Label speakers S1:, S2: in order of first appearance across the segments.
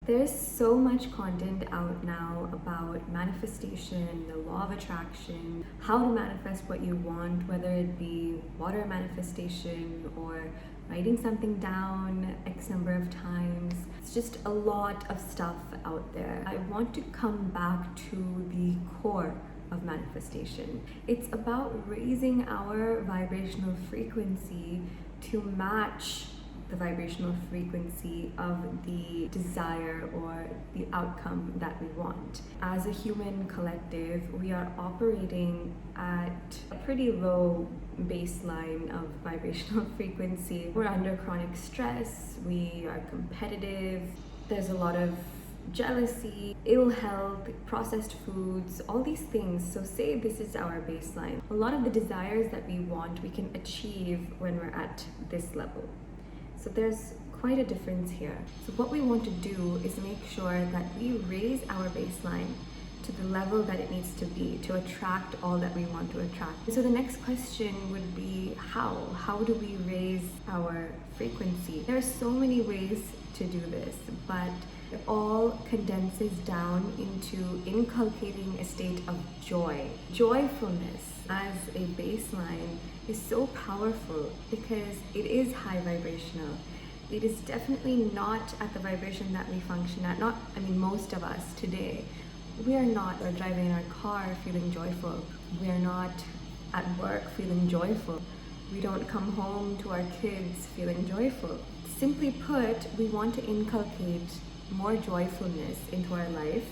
S1: There's so much content out now about manifestation, the law of attraction, how to manifest what you want, whether it be water manifestation or writing something down X number of times. It's just a lot of stuff out there. I want to come back to the core of manifestation. It's about raising our vibrational frequency to match the vibrational frequency of the desire or the outcome that we want. As a human collective, we are operating at a pretty low baseline of vibrational frequency. We're under chronic stress, we are competitive, there's a lot of jealousy, ill health, processed foods, all these things. So say this is our baseline. A lot of the desires that we want, we can achieve when we're at this level. So there's quite a difference here. So what we want to do is make sure that we raise our baseline to the level that it needs to be to attract all that we want to attract. So the next question would be how? How do we raise our frequency? There are so many ways to do this, but it all condenses down into inculcating a state of joy. Joyfulness as a baseline is so powerful because it is high vibrational. It is definitely not at the vibration that we function at. Most of us today, we are not driving in our car feeling joyful. We are not at work feeling joyful. We don't come home to our kids feeling joyful. Simply put, we want to inculcate more joyfulness into our life,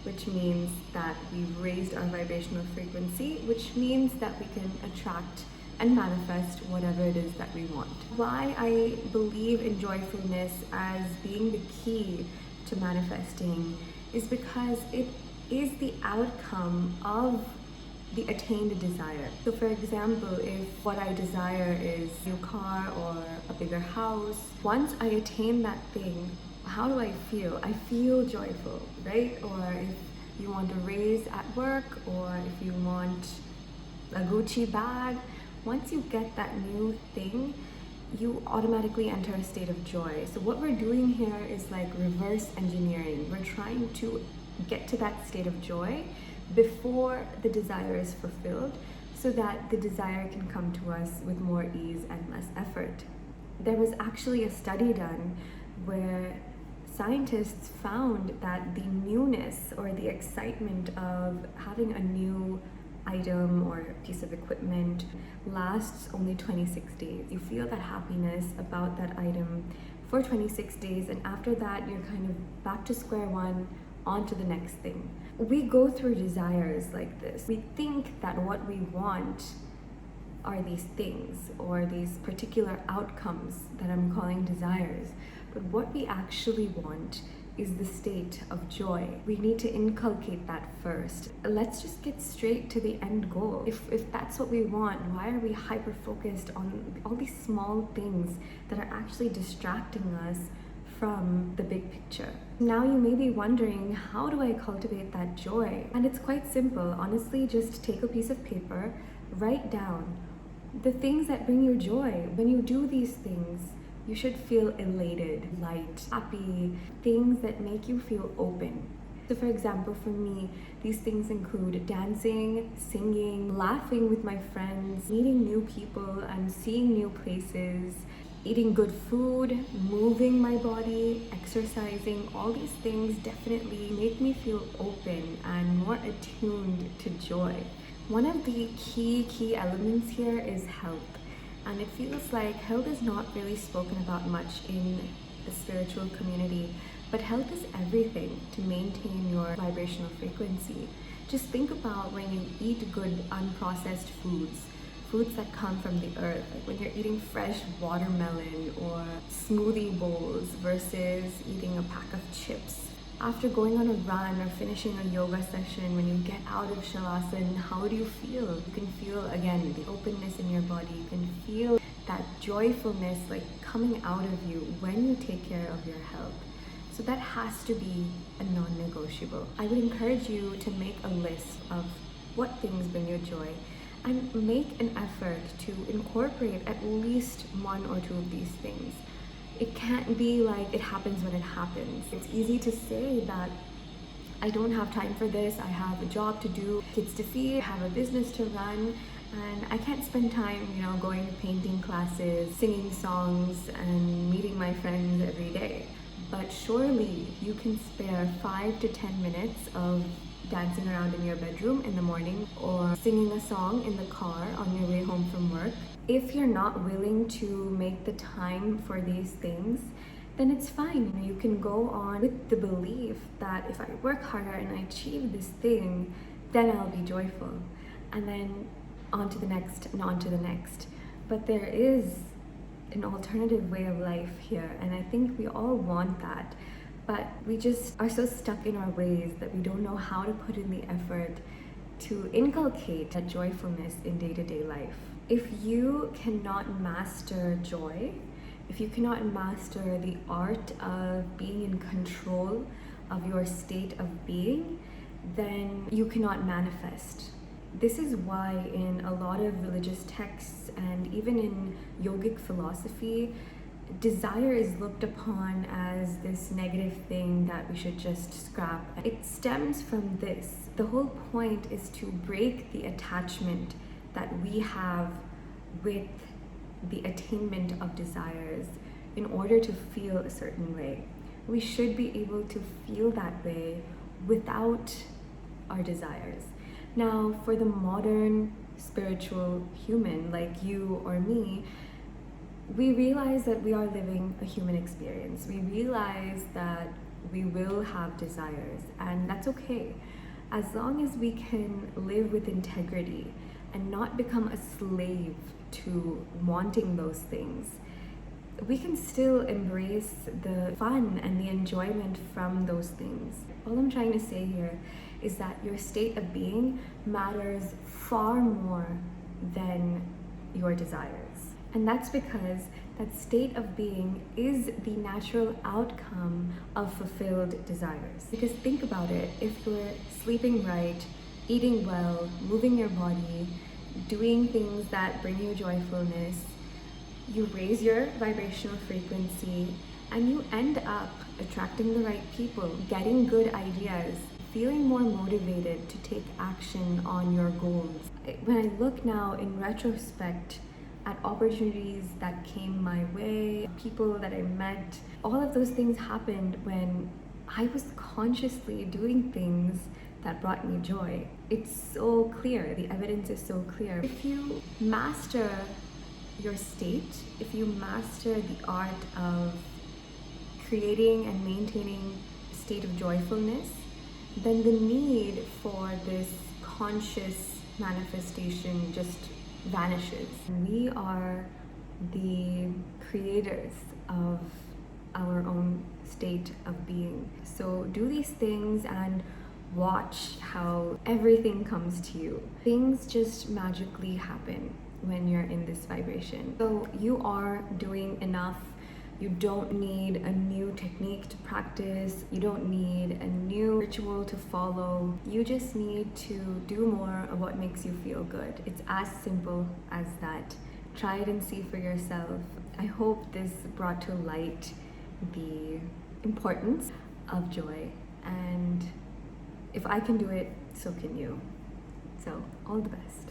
S1: which means that we've raised our vibrational frequency, which means that we can attract and manifest whatever it is that we want. Why I believe in joyfulness as being the key to manifesting is because it is the outcome of the attained desire. So for example, if what I desire is a new car or a bigger house, once I attain that thing, how do I feel? I feel joyful, right? Or if you want a raise at work, or if you want a Gucci bag, once you get that new thing, you automatically enter a state of joy. So what we're doing here is like reverse engineering. We're trying to get to that state of joy before the desire is fulfilled, so that the desire can come to us with more ease and less effort. There was actually a study done where scientists found that the newness or the excitement of having a new item or piece of equipment lasts only 26 days. You feel that happiness about that item for 26 days, and after that you're kind of back to square one, on to the next thing. We go through desires like this. We think that what we want are these things or these particular outcomes that I'm calling desires. But what we actually want is the state of joy. We need to inculcate that first. Let's just get straight to the end goal. If that's what we want, why are we hyper-focused on all these small things that are actually distracting us from the big picture? Now you may be wondering, how do I cultivate that joy? And it's quite simple. Honestly, just take a piece of paper, write down the things that bring you joy. When you do these things, you should feel elated, light, happy, things that make you feel open. So for example, for me, these things include dancing, singing, laughing with my friends, meeting new people and seeing new places, eating good food, moving my body, exercising. All these things definitely make me feel open and more attuned to joy. One of the key elements here is health. And it feels like health is not really spoken about much in the spiritual community, but health is everything to maintain your vibrational frequency. Just think about when you eat good unprocessed foods that come from the earth, like when you're eating fresh watermelon or smoothie bowls versus eating a pack of chips. After going on a run or finishing a yoga session, when you get out of Shavasana, how do you feel? You can feel, again, the openness in your body. You can feel that joyfulness like coming out of you when you take care of your health. So that has to be a non-negotiable. I would encourage you to make a list of what things bring you joy and make an effort to incorporate at least one or two of these things. It can't be like it happens when it happens. It's easy to say that I don't have time for this, I have a job to do, kids to feed, I have a business to run, and I can't spend time, going to painting classes, singing songs, and meeting my friends every day. But surely you can spare 5 to 10 minutes of dancing around in your bedroom in the morning or singing a song in the car on your way home from work. If you're not willing to make the time for these things, then it's fine. You can go on with the belief that if I work harder and I achieve this thing, then I'll be joyful. And then on to the next and on to the next. But there is an alternative way of life here, and I think we all want that. But we just are so stuck in our ways that we don't know how to put in the effort to inculcate that joyfulness in day-to-day life. If you cannot master joy, if you cannot master the art of being in control of your state of being, then you cannot manifest. This is why in a lot of religious texts and even in yogic philosophy, desire is looked upon as this negative thing that we should just scrap. It stems from this. The whole point is to break the attachment that we have with the attainment of desires in order to feel a certain way. We should be able to feel that way without our desires. Now, for the modern spiritual human like you or me, we realize that we are living a human experience. We realize that we will have desires, and that's okay. As long as we can live with integrity and not become a slave to wanting those things, we can still embrace the fun and the enjoyment from those things. All I'm trying to say here is that your state of being matters far more than your desires. And that's because that state of being is the natural outcome of fulfilled desires. Because think about it, if you're sleeping right, eating well, moving your body, doing things that bring you joyfulness, you raise your vibrational frequency and you end up attracting the right people, getting good ideas, feeling more motivated to take action on your goals. When I look now in retrospect at opportunities that came my way, people that I met, all of those things happened when I was consciously doing things that brought me joy. It's so clear, the evidence is so clear. If you master your state, if you master the art of creating and maintaining a state of joyfulness, then the need for this conscious manifestation just vanishes. We are the creators of our own state of being. So do these things and watch how everything comes to you. Things just magically happen when you're in this vibration. So you are doing enough. You don't need a new technique to practice. You don't need a new ritual to follow. You just need to do more of what makes you feel good. It's as simple as that. Try it and see for yourself. I hope this brought to light the importance of joy, and if I can do it, so can you. So all the best.